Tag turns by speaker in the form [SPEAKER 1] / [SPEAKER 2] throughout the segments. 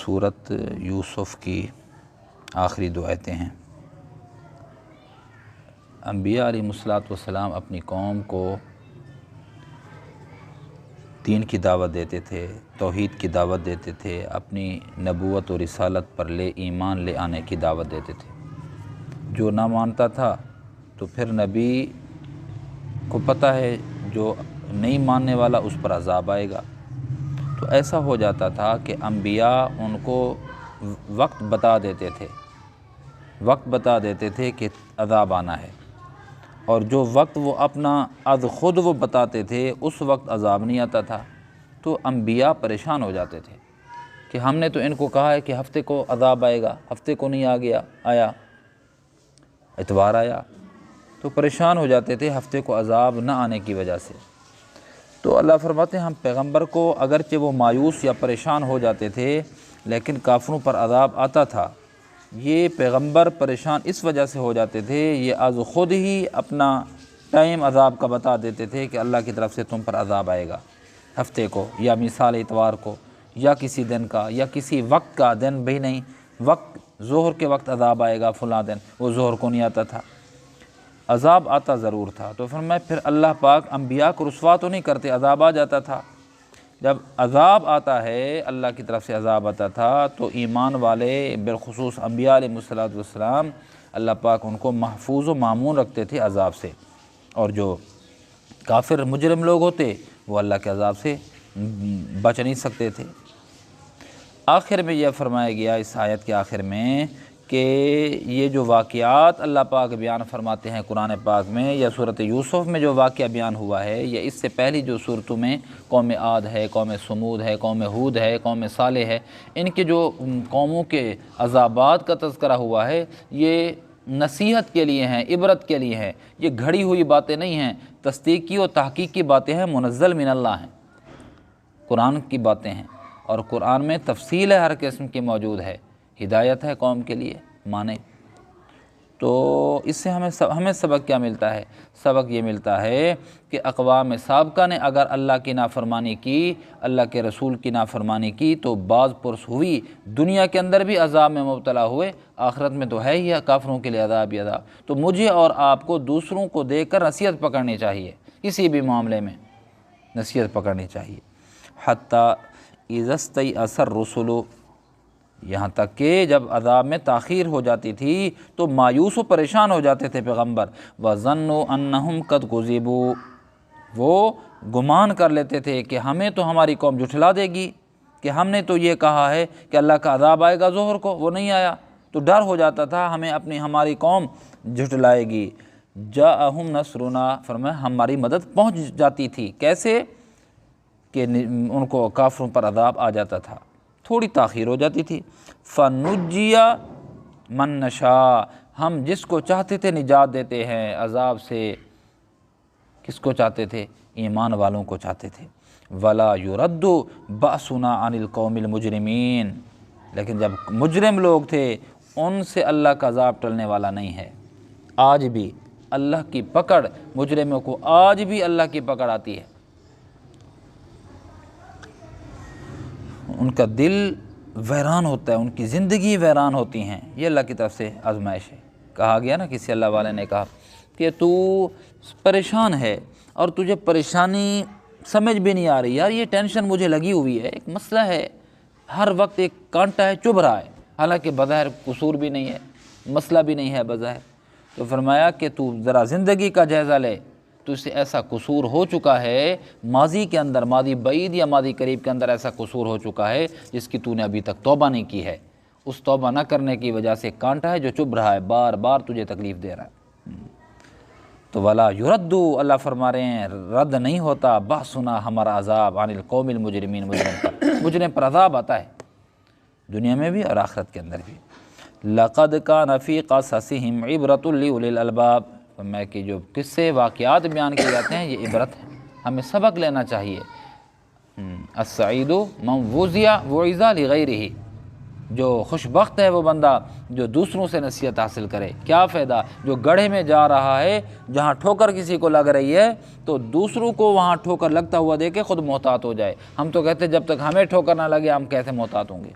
[SPEAKER 1] سورت یوسف کی آخری دو آیتیں ہیں۔ انبیاء علیہ السلام اپنی قوم کو دین کی دعوت دیتے تھے، توحید کی دعوت دیتے تھے، اپنی نبوت و رسالت پر ایمان لے آنے کی دعوت دیتے تھے۔ جو نہ مانتا تھا تو پھر نبی کو پتہ ہے جو نہیں ماننے والا اس پر عذاب آئے گا، تو ایسا ہو جاتا تھا کہ انبیاء ان کو وقت بتا دیتے تھے کہ عذاب آنا ہے، اور جو وقت وہ اپنا از خود وہ بتاتے تھے اس وقت عذاب نہیں آتا تھا، تو انبیاء پریشان ہو جاتے تھے کہ ہم نے تو ان کو کہا ہے کہ ہفتے کو عذاب آئے گا، ہفتے کو نہیں آیا، اتوار آیا، تو پریشان ہو جاتے تھے ہفتے کو عذاب نہ آنے کی وجہ سے۔ تو اللہ فرماتے ہیں ہم پیغمبر کو اگرچہ وہ مایوس یا پریشان ہو جاتے تھے لیکن کافروں پر عذاب آتا تھا۔ یہ پیغمبر پریشان اس وجہ سے ہو جاتے تھے، یہ از خود ہی اپنا ٹائم عذاب کا بتا دیتے تھے کہ اللہ کی طرف سے تم پر عذاب آئے گا ہفتے کو، یا مثال اتوار کو، یا کسی دن کا، یا کسی وقت کا، دن بھی نہیں، وقت ظہر کے وقت عذاب آئے گا فلاں دن، وہ ظہر کو نہیں آتا تھا، عذاب آتا ضرور تھا۔ تو فرمایا پھر اللہ پاک انبیاء کو رسوا تو نہیں کرتے، عذاب آ جاتا تھا۔ جب عذاب آتا ہے، اللہ کی طرف سے عذاب آتا تھا، تو ایمان والے بالخصوص انبیاء علیہ السلام اللہ پاک ان کو محفوظ و مامون رکھتے تھے عذاب سے، اور جو کافر مجرم لوگ ہوتے وہ اللہ کے عذاب سے بچ نہیں سکتے تھے۔ آخر میں یہ فرمایا گیا اس آیت کے آخر میں کہ یہ جو واقعات اللہ پاک بیان فرماتے ہیں قرآن پاک میں، یا صورت یوسف میں جو واقعہ بیان ہوا ہے، یا اس سے پہلی جو صورتوں میں قوم عاد ہے، قوم سمود ہے، قوم ہود ہے، قوم صالح ہے، ان کے جو قوموں کے عذابات کا تذکرہ ہوا ہے، یہ نصیحت کے لیے ہیں، عبرت کے لیے ہیں، یہ گھڑی ہوئی باتیں نہیں ہیں، تصدیقی و تحقیق کی باتیں ہیں، منزل من اللہ ہیں، قرآن کی باتیں ہیں، اور قرآن میں تفصیل ہے ہر قسم کی موجود ہے، ہدایت ہے قوم کے لیے، مانے۔ تو اس سے ہمیں سبق کیا ملتا ہے؟ سبق یہ ملتا ہے کہ اقوام سابقہ نے اگر اللہ کی نافرمانی کی، اللہ کے رسول کی نافرمانی کی، تو بعض پرس ہوئی، دنیا کے اندر بھی عذاب میں مبتلا ہوئے، آخرت میں تو ہے ہی کافروں کے لیے عذاب ہی عذاب۔ تو مجھے اور آپ کو دوسروں کو دیکھ کر نصیحت پکڑنی چاہیے، کسی بھی معاملے میں نصیحت پکڑنی چاہیے۔ حتیٰ اذا استیأس الرسل، یہاں تک کہ جب عذاب میں تاخیر ہو جاتی تھی تو مایوس و پریشان ہو جاتے تھے پیغمبر، وَظَنُّوا أَنَّهُمْ قَدْ كُذِبُوا، وہ گمان کر لیتے تھے کہ ہمیں تو ہماری قوم جھٹلا دے گی، کہ ہم نے تو یہ کہا ہے کہ اللہ کا عذاب آئے گا ظہر کو، وہ نہیں آیا، تو ڈر ہو جاتا تھا ہماری قوم جھٹلائے گی۔ جاءہم نصرنا، فرمایا ہماری مدد پہنچ جاتی تھی، کیسے کہ ان کو کافروں پر عذاب آ جاتا تھا، تھوڑی تاخیر ہو جاتی تھی۔ فَنُجِّيَ مَن نَّشَاءُ، ہم جس کو چاہتے تھے نجات دیتے ہیں عذاب سے۔ کس کو چاہتے تھے؟ ایمان والوں کو چاہتے تھے۔ وَلَا يُرَدُّ بَأْسُنَا عَنِ الْقَوْمِ الْمُجْرِمِينَ، لیکن جب مجرم لوگ تھے ان سے اللہ کا عذاب ٹلنے والا نہیں ہے۔ آج بھی اللہ کی پکڑ مجرموں کو، آج بھی اللہ کی پکڑ آتی ہے، ان کا دل ویران ہوتا ہے، ان کی زندگی ویران ہوتی ہیں، یہ اللہ کی طرف سے آزمائش ہے۔ کہا گیا نا، کسی اللہ والے نے کہا کہ تو پریشان ہے اور تجھے پریشانی سمجھ بھی نہیں آ رہی، یار یہ ٹینشن مجھے لگی ہوئی ہے، ایک مسئلہ ہے، ہر وقت ایک کانٹا ہے چبھ رہا ہے، حالانکہ بظاہر قصور بھی نہیں ہے، مسئلہ بھی نہیں ہے بظاہر۔ تو فرمایا کہ تو ذرا زندگی کا جائزہ لے، تو اس سے ایسا قصور ہو چکا ہے ماضی کے اندر، ماضی بعید یا ماضی قریب کے اندر ایسا قصور ہو چکا ہے جس کی تو نے ابھی تک توبہ نہیں کی ہے، اس توبہ نہ کرنے کی وجہ سے کانٹا ہے جو چبھ رہا ہے، بار بار تجھے تکلیف دے رہا ہے۔ تو وَلَا يُرَدُّ، اللہ فرما رہے ہیں رد نہیں ہوتا بَأْسُنَا، ہمارا عذاب، عَنِ الْقَوْمِ الْمُجْرِمِينَ، مجرم پر عذاب آتا ہے دنیا میں بھی اور آخرت کے اندر بھی۔ لَقَدْ كَانَ فِي قَصَصِهِمْ عِبْرَةٌ لِأُولِي الْأَلْبَابِ، میں کہ جو قصے واقعات بیان کیے جاتے ہیں یہ عبرت ہے، ہمیں سبق لینا چاہیے۔ السعید من وُزِّیَ وُعِظَ لِغَیرِهِ، جو خوش بخت ہے وہ بندہ جو دوسروں سے نصیحت حاصل کرے۔ کیا فائدہ، جو گڑھے میں جا رہا ہے جہاں ٹھوکر کسی کو لگ رہی ہے تو دوسروں کو وہاں ٹھوکر لگتا ہوا دیکھے خود محتاط ہو جائے۔ ہم تو کہتے ہیں جب تک ہمیں ٹھوکر نہ لگے ہم کیسے محتاط ہوں گے۔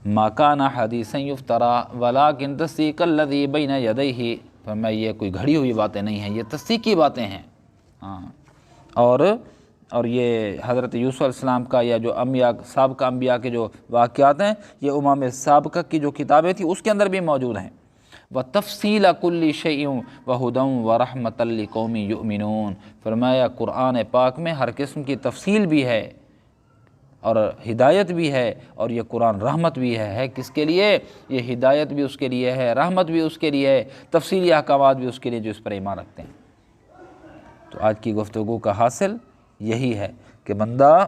[SPEAKER 1] ما کان حدیثا یفترا ولکن تصدیق الذی بین یدیہ، فرمایا یہ کوئی گھڑی ہوئی باتیں نہیں ہیں، یہ تصدیق کی باتیں ہیں۔ ہاں، اور یہ حضرت یوسف علیہ السلام کا یا جو انبیاء سابقہ انبیاء کے جو واقعات ہیں، یہ امم سابقہ کی جو کتابیں تھیں اس کے اندر بھی موجود ہیں۔ وَتَفْصِيلَ كُلِّ شَيْءٍ وَهُدًى وَرَحْمَةً لِقَوْمٍ يُؤْمِنُونَ، فرمایا قرآن پاک میں ہر قسم کی تفصیل بھی ہے اور ہدایت بھی ہے، اور یہ قرآن رحمت بھی ہے کس کے لیے؟ یہ ہدایت بھی اس کے لیے ہے، رحمت بھی اس کے لیے ہے، تفصیلی احکامات بھی اس کے لیے جو اس پر ایمان رکھتے ہیں۔ تو آج کی گفتگو کا حاصل یہی ہے کہ بندہ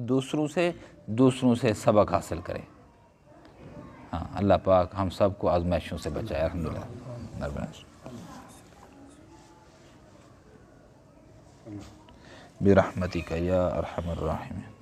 [SPEAKER 1] دوسروں سے سبق حاصل کرے۔ ہاں، اللہ پاک ہم سب کو آزمائشوں سے بچائے، الحمدللہ۔ برحمتک یا ارحم الراحمین۔